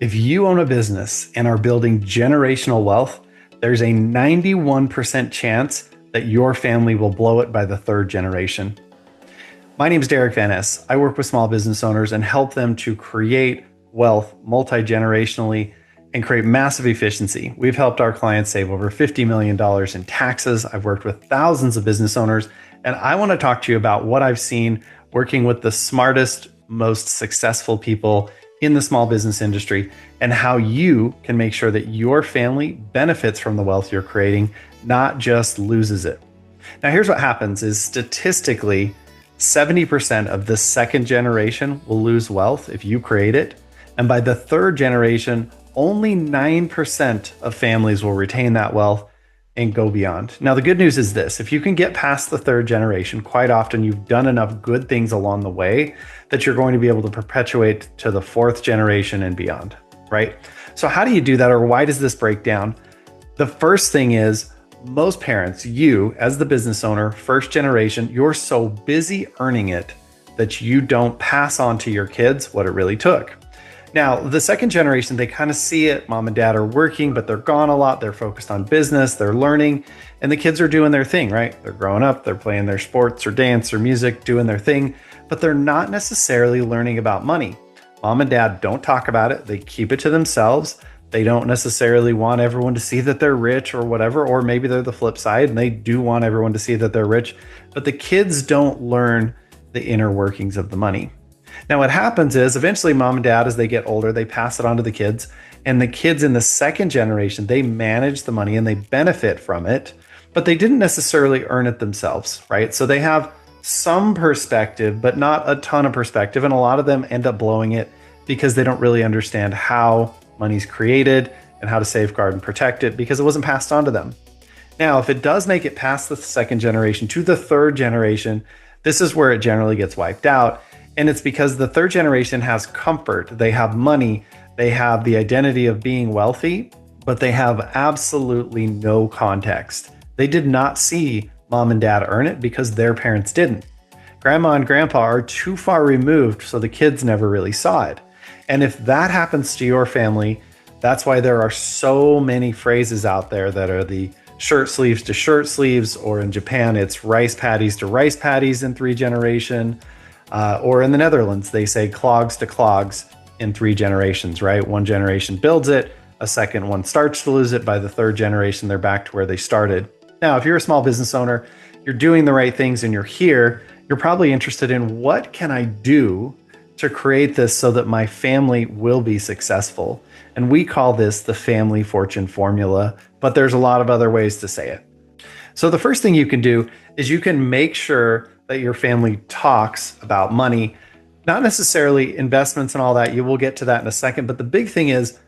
If you own a business and are building generational wealth, there's a 91% chance that your family will blow it by the third generation. My name is Derick Van Ness. I work with small business owners and help them to create wealth multi-generationally and create massive efficiency. We've helped our clients save over $50 million in taxes. I've worked with thousands of business owners, and I want to talk to you about what I've seen working with the smartest, most successful people in the small business industry and how you can make sure that your family benefits from the wealth you're creating, not just loses it. Now, here's what happens is statistically, 70% of the second generation will lose wealth if you create it. And by the third generation, only 9% of families will retain that wealth and go beyond. Now, the good news is this: if you can get past the third generation, quite often you've done enough good things along the way that you're going to be able to perpetuate to the fourth generation and beyond, right? So how do you do that, or why does this break down? The first thing is, most parents, you as the business owner, first generation, you're so busy earning it that you don't pass on to your kids what it really took. Now, the second generation, they kind of see it. Mom and dad are working, but they're gone a lot. They're focused on business, they're learning, and the kids are doing their thing, right? They're growing up, they're playing their sports or dance or music, doing their thing, but they're not necessarily learning about money. Mom and dad don't talk about it. They keep it to themselves. They don't necessarily want everyone to see that they're rich or whatever, or maybe they're the flip side and they do want everyone to see that they're rich, but the kids don't learn the inner workings of the money. Now, what happens is eventually mom and dad, as they get older, they pass it on to the kids, and the kids in the second generation, they manage the money and they benefit from it, but they didn't necessarily earn it themselves, right? So they have some perspective, but not a ton of perspective. And a lot of them end up blowing it because they don't really understand how money's created and how to safeguard and protect it because it wasn't passed on to them. Now, if it does make it past the second generation to the third generation, this is where it generally gets wiped out. And it's because the third generation has comfort. They have money. They have the identity of being wealthy, but they have absolutely no context. They did not see mom and dad earn it because their parents didn't. Grandma and grandpa are too far removed, so the kids never really saw it. And if that happens to your family, that's why there are so many phrases out there that are the shirt sleeves to shirt sleeves, or in Japan, it's rice paddies to rice paddies in three generation. Or in the Netherlands, they say clogs to clogs in three generations, right? One generation builds it, a second one starts to lose it. By the third generation, they're back to where they started. Now, if you're a small business owner, you're doing the right things and you're here, you're probably interested in what can I do to create this so that my family will be successful. And we call this the family fortune formula, but there's a lot of other ways to say it. So the first thing you can do is you can make sure that your family talks about money, not necessarily investments and all that. You will get to that in a second. But the big thing is,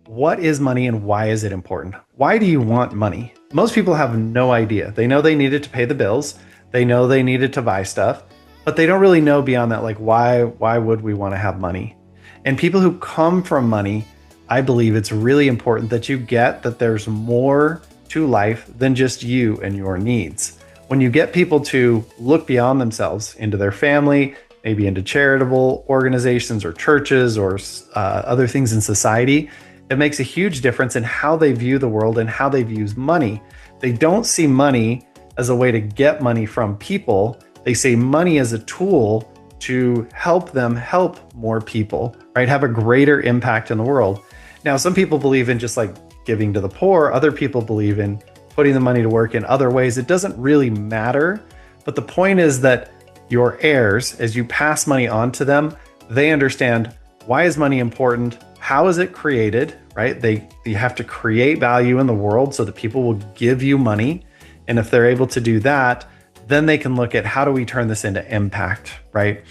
what is money and why is it important? Why do you want money? Most people have no idea. They know they need it to pay the bills. They know they need it to buy stuff, but they don't really know beyond that, like why would we want to have money? And people who come from money, I believe it's really important that you get that there's more to life than just you and your needs. When you get people to look beyond themselves into their family, maybe into charitable organizations or churches or other things in society, it makes a huge difference in how they view the world and how they view money. They don't see money as a way to get money from people. They see money as a tool to help them help more people, right? Have a greater impact in the world. Now, some people believe in just like giving to the poor. Other people believe in putting the money to work in other ways. It doesn't really matter. But the point is that your heirs, as you pass money on to them, they understand, why is money important? How is it created, right? You have to create value in the world so that people will give you money. And if they're able to do that, then they can look at, how do we turn this into impact, right?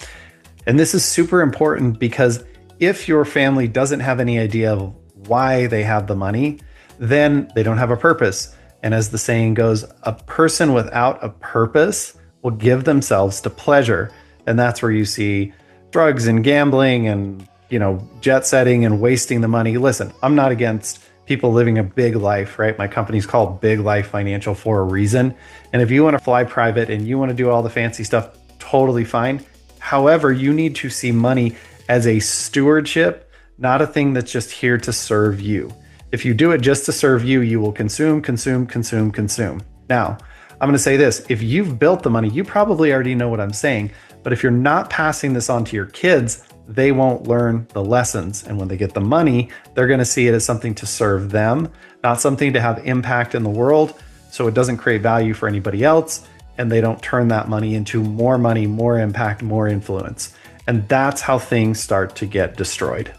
And this is super important because if your family doesn't have any idea of why they have the money, then they don't have a purpose. And as the saying goes, a person without a purpose will give themselves to pleasure. And that's where you see drugs and gambling and, jet setting and wasting the money. Listen, I'm not against people living a big life, right? My company's called Big Life Financial for a reason. And if you want to fly private and you want to do all the fancy stuff, totally fine. However, you need to see money as a stewardship, not a thing that's just here to serve you. If you do it just to serve you, you will consume, consume, consume, consume. Now, I'm going to say this. If you've built the money, you probably already know what I'm saying. But if you're not passing this on to your kids, they won't learn the lessons. And when they get the money, they're going to see it as something to serve them, not something to have impact in the world. So it doesn't create value for anybody else. And they don't turn that money into more money, more impact, more influence. And that's how things start to get destroyed.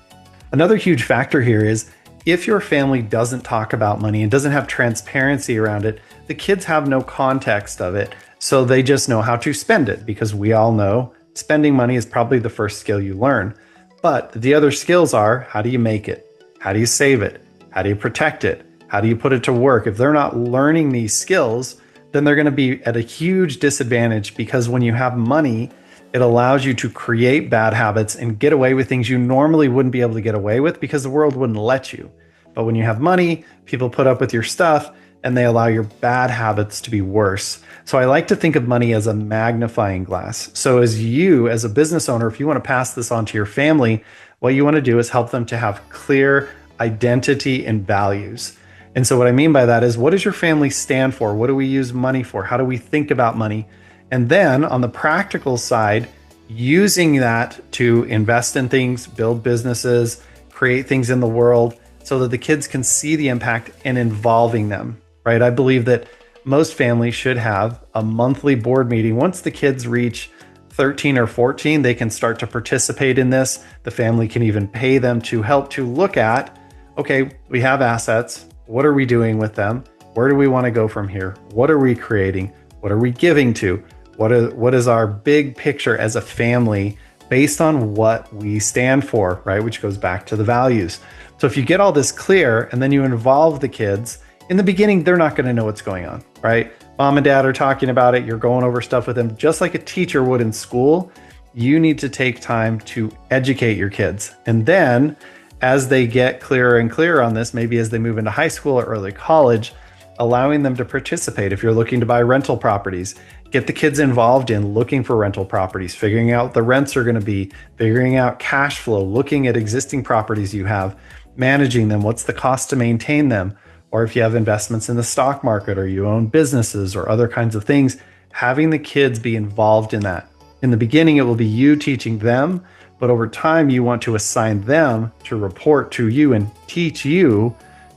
Another huge factor here is if your family doesn't talk about money and doesn't have transparency around it, the kids have no context of it. So they just know how to spend it, because we all know spending money is probably the first skill you learn. But the other skills are, how do you make it? How do you save it? How do you protect it? How do you put it to work? If they're not learning these skills, then they're going to be at a huge disadvantage, because when you have money, it allows you to create bad habits and get away with things you normally wouldn't be able to get away with because the world wouldn't let you. But when you have money, people put up with your stuff and they allow your bad habits to be worse. So I like to think of money as a magnifying glass. So as a business owner, if you want to pass this on to your family, what you want to do is help them to have clear identity and values. And so what I mean by that is, what does your family stand for? What do we use money for? How do we think about money? And then on the practical side, using that to invest in things, build businesses, create things in the world so that the kids can see the impact and involving them, right? I believe that most families should have a monthly board meeting. Once the kids reach 13 or 14, they can start to participate in this. The family can even pay them to help to look at, okay, we have assets. What are we doing with them? Where do we want to go from here? What are we creating? What are we giving to? What is our big picture as a family based on what we stand for, right? Which goes back to the values. So if you get all this clear and then you involve the kids, in the beginning, they're not going to know what's going on, right? Mom and dad are talking about it. You're going over stuff with them, just like a teacher would in school. You need to take time to educate your kids. And then as they get clearer and clearer on this, maybe as they move into high school or early college, allowing them to participate. If you're looking to buy rental properties, get the kids involved in looking for rental properties, figuring out what the rents are going to be, figuring out cash flow, looking at existing properties you have, managing them, what's the cost to maintain them, or if you have investments in the stock market or you own businesses or other kinds of things, having the kids be involved in that. In the beginning, it will be you teaching them, but over time, you want to assign them to report to you and teach you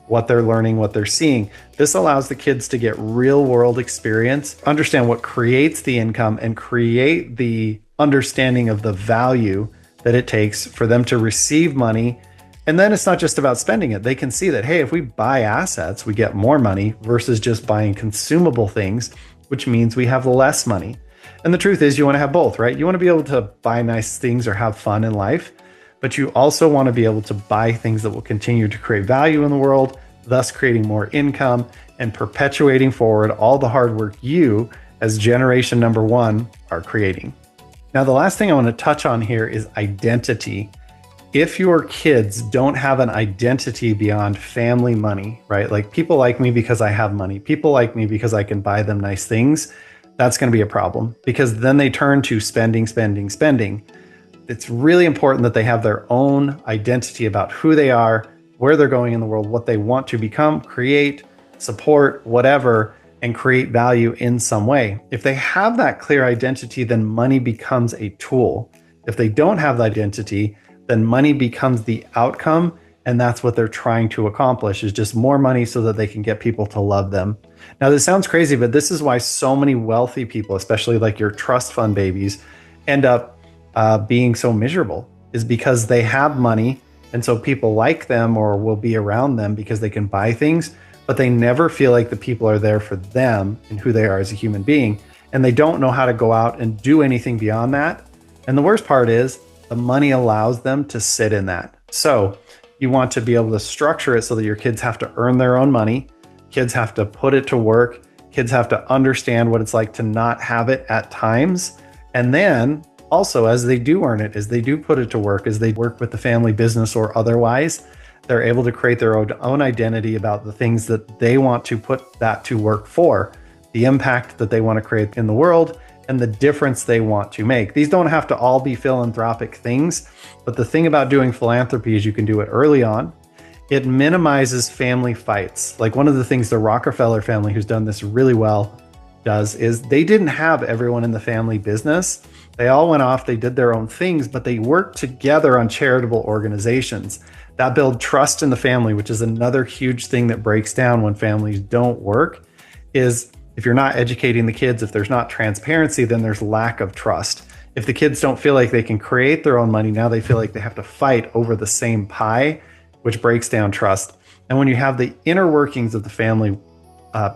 what they're learning, what they're seeing. This allows the kids to get real world experience, understand what creates the income, and create the understanding of the value that it takes for them to receive money. And then it's not just about spending it. They can see that, hey, if we buy assets, we get more money versus just buying consumable things, which means we have less money. And the truth is, you want to have both, right? You want to be able to buy nice things or have fun in life, but you also want to be able to buy things that will continue to create value in the world, thus creating more income and perpetuating forward all the hard work you, as generation number one, are creating. Now, the last thing I want to touch on here is identity. If your kids don't have an identity beyond family money, right? Like, people like me because I have money, people like me because I can buy them nice things, that's going to be a problem, because then they turn to spending, spending, spending. It's really important that they have their own identity about who they are, where they're going in the world, what they want to become, create, support, whatever, and create value in some way. If they have that clear identity, then money becomes a tool. If they don't have the identity, then money becomes the outcome. And that's what they're trying to accomplish, is just more money so that they can get people to love them. Now, this sounds crazy, but this is why so many wealthy people, especially like your trust fund babies, end up being so miserable, is because they have money. And so people like them or will be around them because they can buy things, but they never feel like the people are there for them and who they are as a human being. And they don't know how to go out and do anything beyond that. And the worst part is the money allows them to sit in that. So you want to be able to structure it so that your kids have to earn their own money. Kids have to put it to work. Kids have to understand what it's like to not have it at times. And then also, as they do earn it, as they do put it to work, as they work with the family business or otherwise, they're able to create their own identity about the things that they want to put that to work for, the impact that they want to create in the world, and the difference they want to make. These don't have to all be philanthropic things, but the thing about doing philanthropy is you can do it early on. It minimizes family fights. Like one of the things the Rockefeller family, who's done this really well, does is they didn't have everyone in the family business. They all went off, they did their own things, but they worked together on charitable organizations. That build trust in the family, which is another huge thing that breaks down when families don't work, is if you're not educating the kids, if there's not transparency, then there's lack of trust. If the kids don't feel like they can create their own money, now they feel like they have to fight over the same pie, which breaks down trust. And when you have the inner workings of the family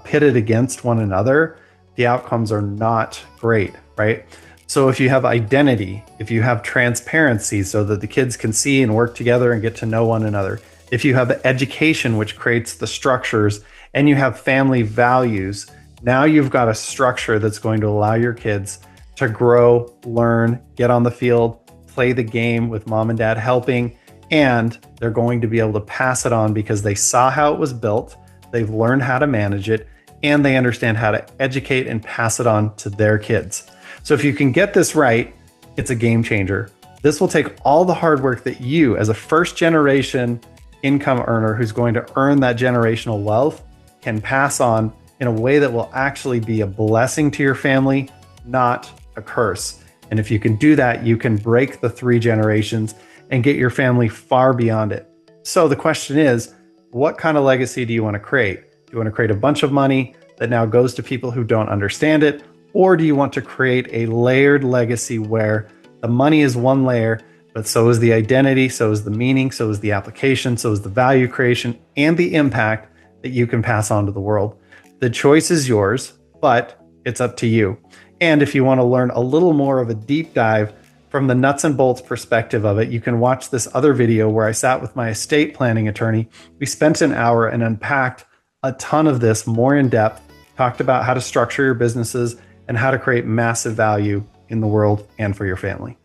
pitted against one another, the outcomes are not great, right? So if you have identity, if you have transparency so that the kids can see and work together and get to know one another, if you have education, which creates the structures, and you have family values, now you've got a structure that's going to allow your kids to grow, learn, get on the field, play the game with mom and dad helping, and they're going to be able to pass it on because they saw how it was built, they've learned how to manage it, and they understand how to educate and pass it on to their kids. So if you can get this right, it's a game changer. This will take all the hard work that you, as a first generation income earner who's going to earn that generational wealth, can pass on in a way that will actually be a blessing to your family, not a curse. And if you can do that, you can break the 3 generations and get your family far beyond it. So the question is, what kind of legacy do you want to create? Do you want to create a bunch of money that now goes to people who don't understand it? Or do you want to create a layered legacy where the money is one layer, but so is the identity, so is the meaning, so is the application, so is the value creation, and the impact that you can pass on to the world? The choice is yours, but it's up to you. And if you want to learn a little more of a deep dive from the nuts and bolts perspective of it, you can watch this other video where I sat with my estate planning attorney. We spent an hour and unpacked a ton of this more in depth, talked about how to structure your businesses and how to create massive value in the world and for your family.